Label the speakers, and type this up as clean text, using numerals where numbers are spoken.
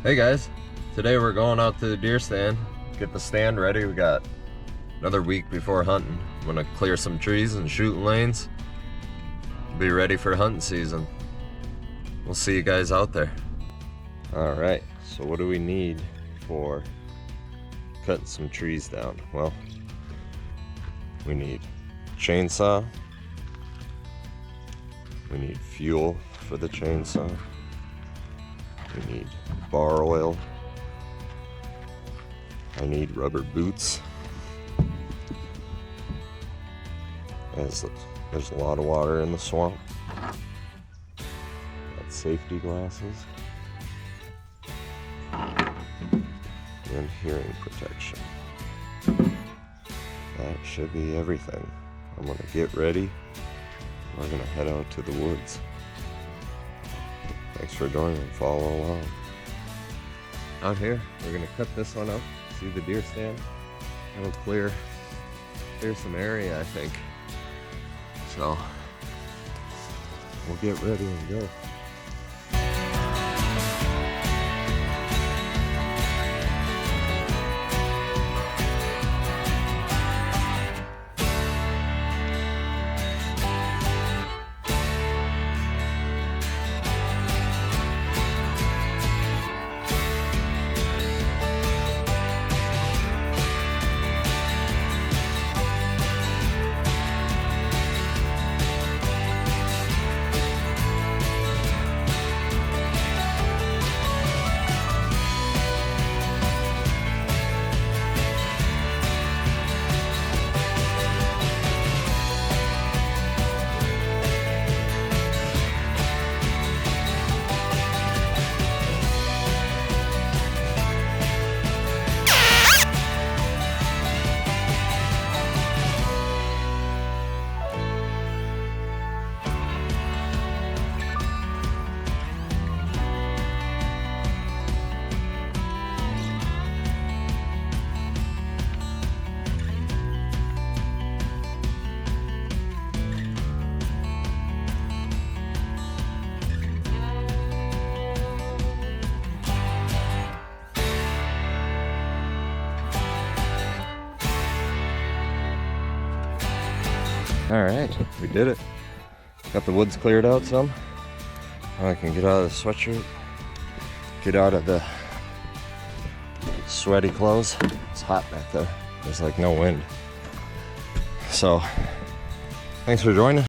Speaker 1: Hey guys, today we're going out to the deer stand, get the stand ready. We got another week before hunting. I'm gonna clear some trees and shooting lanes. Be ready for hunting season. We'll see you guys out there. All right, so what do we need for cutting some trees down? Well, we need chainsaw. We need fuel for the chainsaw. We need bar oil. I need rubber boots. As there's a lot of water in the swamp. Got safety glasses. And hearing protection. That should be everything. I'm gonna get ready. We're gonna head out to the woods. Thanks for joining. Follow along. Out here, we're gonna cut this one up. See the deer stand? It'll clear some area, I think. So we'll get ready and go. All right, we did it. Got the woods cleared out some. Now I can get out of the sweatshirt, get out of the sweaty clothes. It's hot back there. There's like no wind. So, thanks for joining.